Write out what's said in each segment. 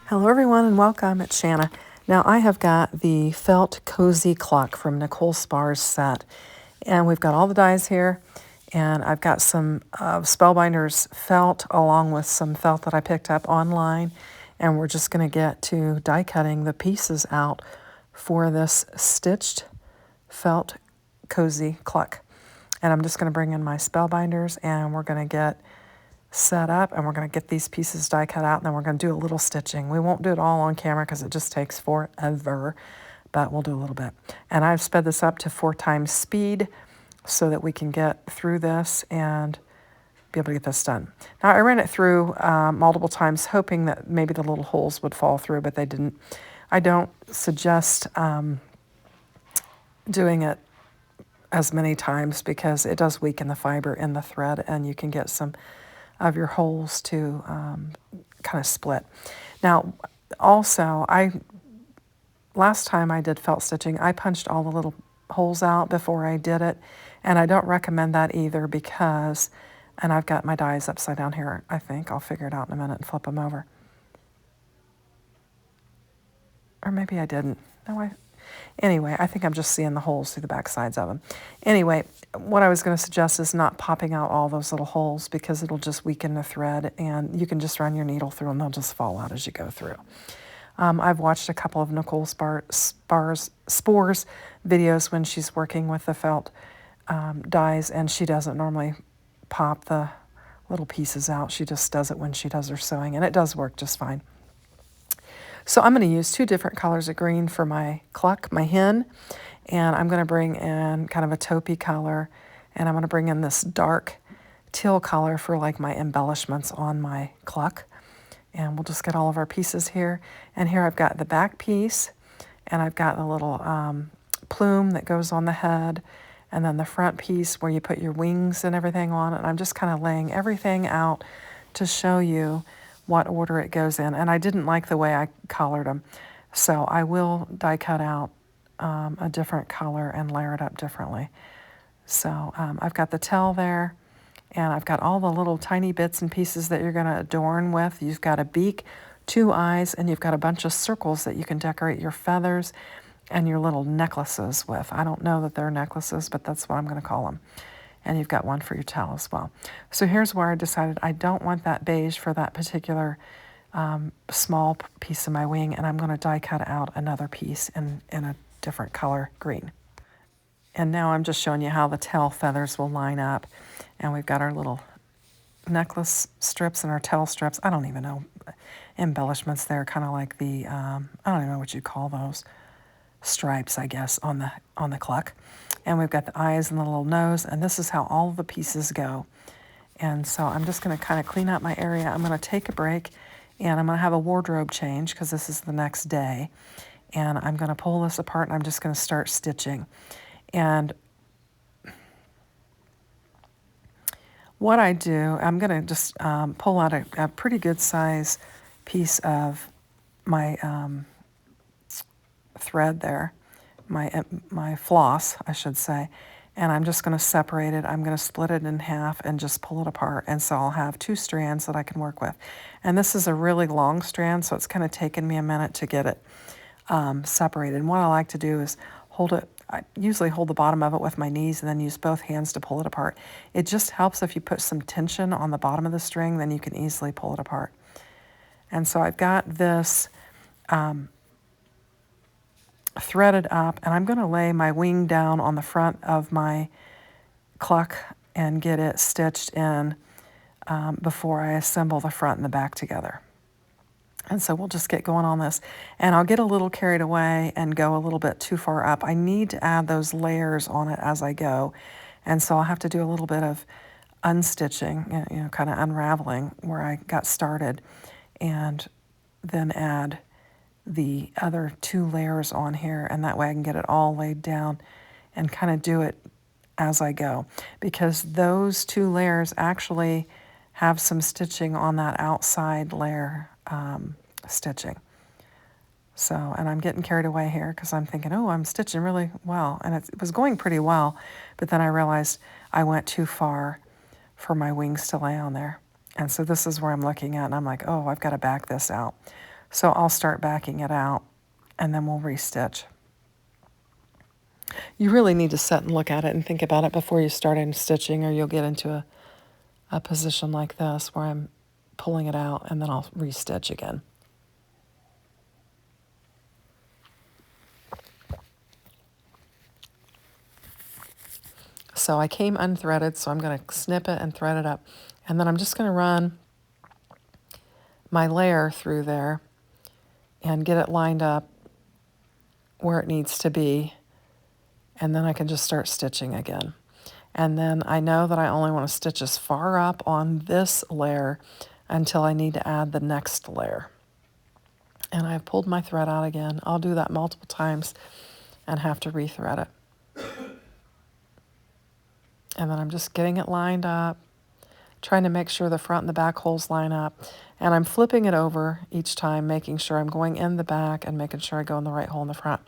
Hello everyone and welcome, it's Shanna. Now I have got the felt Cozy Cluck from Nichol Spohr's set, and we've got all the dies here, and I've got some Spellbinder's felt along with some felt that I picked up online, and we're just going to get to die cutting the pieces out for this stitched felt Cozy Cluck. And I'm just going to bring in my Spellbinders and we're going to get set up and we're going to get these pieces die cut out and then we're going to do a little stitching. We won't do it all on camera because it just takes forever, but we'll do a little bit. And I've sped this up to 4 times speed so that we can get through this and be able to get this done. Now I ran it through multiple times hoping that maybe the little holes would fall through, but they didn't. I don't suggest doing it as many times because it does weaken the fiber in the thread and you can get some of your holes to kind of split. Now, also, last time I did felt stitching, I punched all the little holes out before I did it, and I don't recommend that either because, and I've got my dies upside down here, I think. I'll figure it out in a minute and flip them over. Or maybe I didn't. No, anyway, I think I'm just seeing the holes through the back sides of them. Anyway, what I was going to suggest is not popping out all those little holes because it'll just weaken the thread and you can just run your needle through them. They'll just fall out as you go through. I've watched a couple of Nichol Spohr's videos when she's working with the felt dies, and she doesn't normally pop the little pieces out. She just does it when she does her sewing, and it does work just fine. So I'm going to use 2 different colors of green for my cluck, my hen, and I'm going to bring in kind of a taupey color, and I'm going to bring in this dark teal color for like my embellishments on my cluck. And we'll just get all of our pieces here. And here I've got the back piece, and I've got the little plume that goes on the head, and then the front piece where you put your wings and everything on it. And I'm just kind of laying everything out to show you what order it goes in. And I didn't like the way I colored them, so I will die cut out a different color and layer it up differently. So I've got the tail there, and I've got all the little tiny bits and pieces that you're going to adorn with. You've got a beak, 2 eyes, and you've got a bunch of circles that you can decorate your feathers and your little necklaces with. I don't know that they're necklaces, but that's what I'm going to call them. And you've got one for your tail as well. So here's where I decided I don't want that beige for that particular small piece of my wing, and I'm going to die cut out another piece in a different color, green. And now I'm just showing you how the tail feathers will line up. And we've got our little necklace strips and our tail strips. I don't even know, embellishments there, kind of like the, I don't even know what you'd call those, stripes, I guess, on the cluck. And we've got the eyes and the little nose, and this is how all of the pieces go. And so I'm just going to kind of clean up my area. I'm going to take a break, and I'm going to have a wardrobe change because this is the next day. And I'm going to pull this apart, and I'm just going to start stitching. And what I do, I'm going to just pull out a pretty good size piece of my thread there, my floss, I should say, and I'm just going to separate it. I'm going to split it in half and just pull it apart, and so I'll have 2 strands that I can work with. And this is a really long strand, so it's kind of taken me a minute to get it separated. And what I like to do is hold it. I usually hold the bottom of it with my knees and then use both hands to pull it apart. It just helps if you put some tension on the bottom of the string, then you can easily pull it apart. And so I've got this threaded up, and I'm going to lay my wing down on the front of my cluck and get it stitched in before I assemble the front and the back together. And so we'll just get going on this. And I'll get a little carried away and go a little bit too far up. I need to add those layers on it as I go. And so I'll have to do a little bit of unstitching, you know, kind of unraveling where I got started, and then add the other 2 layers on here. And that way I can get it all laid down and kind of do it as I go. Because those 2 layers actually have some stitching on that outside layer stitching. So, and I'm getting carried away here because I'm thinking, oh, I'm stitching really well. And it was going pretty well, but then I realized I went too far for my wings to lay on there. And so this is where I'm looking at, and I'm like, oh, I've got to back this out. So I'll start backing it out and then we'll restitch. You really need to sit and look at it and think about it before you start in stitching, or you'll get into a position like this where I'm pulling it out and then I'll restitch again. So I came unthreaded, so I'm going to snip it and thread it up. And then I'm just going to run my layer through there and get it lined up where it needs to be. And then I can just start stitching again. And then I know that I only want to stitch as far up on this layer until I need to add the next layer. And I've pulled my thread out again. I'll do that multiple times and have to rethread it. And then I'm just getting it lined up, trying to make sure the front and the back holes line up. And I'm flipping it over each time, making sure I'm going in the back and making sure I go in the right hole in the front.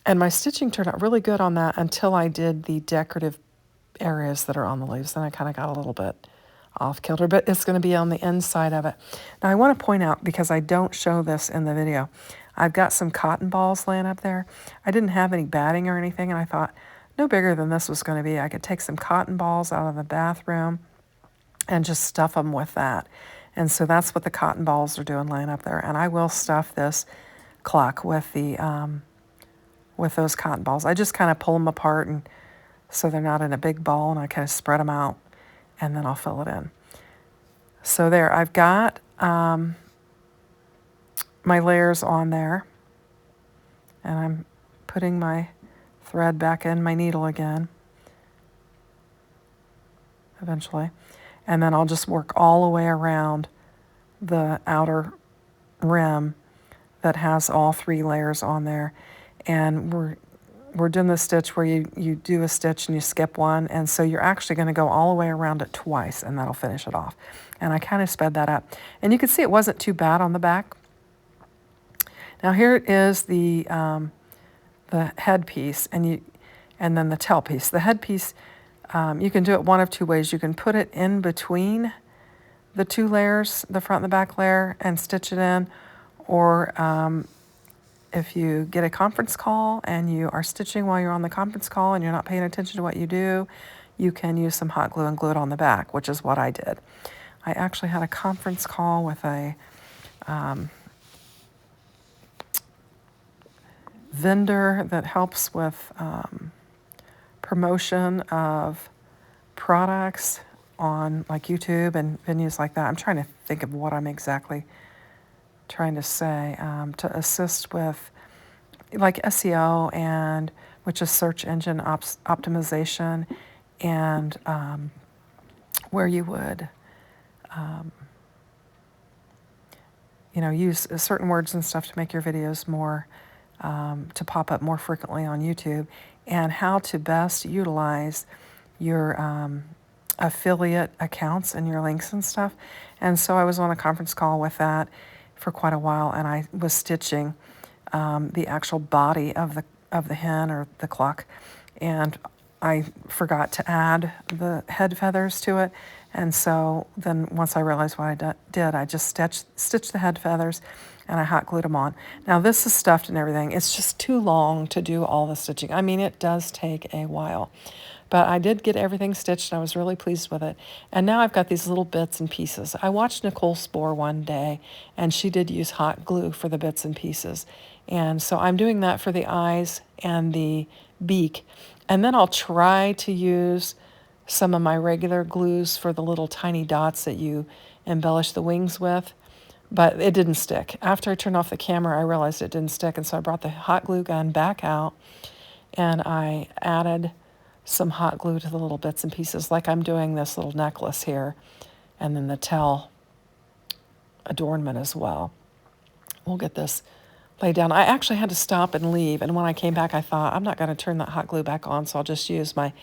And my stitching turned out really good on that until I did the decorative areas that are on the leaves. Then I kind of got a little bit off kilter, but it's going to be on the inside of it. Now I want to point out, because I don't show this in the video, I've got some cotton balls laying up there. I didn't have any batting or anything, and I thought no bigger than this was going to be. I could take some cotton balls out of the bathroom and just stuff them with that. And so that's what the cotton balls are doing laying up there. And I will stuff this cluck with the with those cotton balls. I just kind of pull them apart and so they're not in a big ball, and I kind of spread them out and then I'll fill it in. So there, I've got my layers on there, and I'm putting my thread back in my needle again eventually, and then I'll just work all the way around the outer rim that has all 3 layers on there. And we're doing the stitch where you do a stitch and you skip one, and so you're actually going to go all the way around it twice, and that'll finish it off. And I kind of sped that up, and you can see it wasn't too bad on the back. Now here is the headpiece, and then the tail piece. The headpiece, you can do it one of 2 ways. You can put it in between the 2 layers, the front and the back layer, and stitch it in, or if you get a conference call and you are stitching while you're on the conference call and you're not paying attention to what you do, you can use some hot glue and glue it on the back, which is what I did. I actually had a conference call with a vendor that helps with promotion of products on like YouTube and venues like that. I'm trying to think of what I'm exactly trying to say, to assist with like SEO, and which is search engine optimization, and where you would use certain words and stuff to make your videos more to pop up more frequently on YouTube, and how to best utilize your affiliate accounts and your links and stuff. And so I was on a conference call with that for quite a while, and I was stitching the actual body of the hen or the cluck, and I forgot to add the head feathers to it. And so then once I realized what I did, I just stitched the head feathers and I hot glued them on. Now this is stuffed and everything. It's just too long to do all the stitching. I mean, it does take a while. But I did get everything stitched, and I was really pleased with it. And now I've got these little bits and pieces. I watched Nichol Spohr one day, and she did use hot glue for the bits and pieces. And so I'm doing that for the eyes and the beak. And then I'll try to use some of my regular glues for the little tiny dots that you embellish the wings with. But it didn't stick. After I turned off the camera, I realized it didn't stick. And so I brought the hot glue gun back out, and I added some hot glue to the little bits and pieces, like I'm doing this little necklace here, and then the tail adornment as well. We'll get this laid down. I actually had to stop and leave, and when I came back, I thought, I'm not going to turn that hot glue back on, so I'll just use my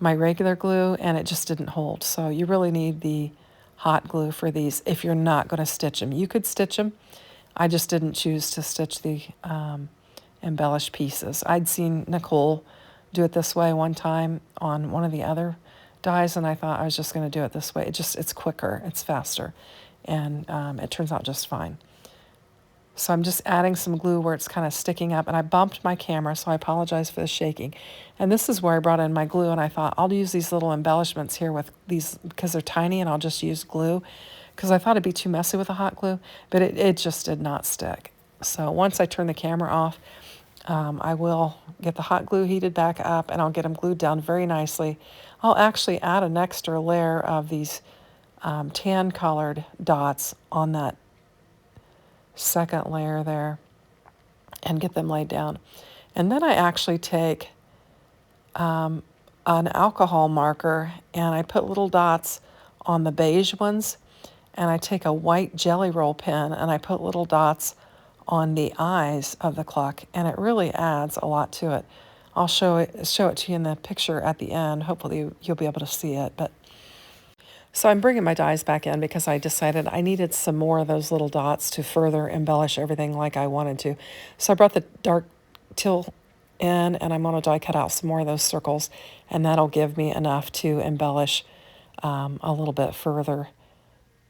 regular glue, and it just didn't hold. So you really need the hot glue for these if you're not going to stitch them. You could stitch them. I just didn't choose to stitch the embellished pieces. I'd seen Nichol do it this way one time on one of the other dies, and I thought I was just going to do it this way. It's quicker, it's faster, and it turns out just fine. So I'm just adding some glue where it's kind of sticking up, and I bumped my camera, so I apologize for the shaking. And this is where I brought in my glue, and I thought I'll use these little embellishments here with these because they're tiny, and I'll just use glue because I thought it'd be too messy with the hot glue, but it just did not stick. So once I turn the camera off, I will get the hot glue heated back up, and I'll get them glued down very nicely. I'll actually add an extra layer of these tan colored dots on that second layer there and get them laid down. And then I actually take an alcohol marker and I put little dots on the beige ones, and I take a white jelly roll pen and I put little dots on the eyes of the cluck, and it really adds a lot to it. I'll show it to you in the picture at the end. Hopefully you'll be able to see it. But so I'm bringing my dies back in because I decided I needed some more of those little dots to further embellish everything like I wanted to. So I brought the dark teal in, and I'm going to die cut out some more of those circles, and that'll give me enough to embellish a little bit further.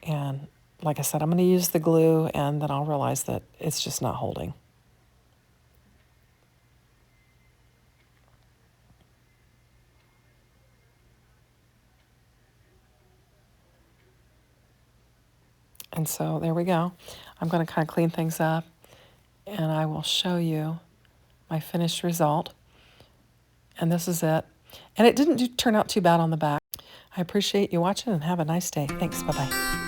And like I said, I'm going to use the glue, and then I'll realize that it's just not holding. And so there we go. I'm going to kind of clean things up, and I will show you my finished result. And this is it. And it didn't turn out too bad on the back. I appreciate you watching, and have a nice day. Thanks. Bye-bye.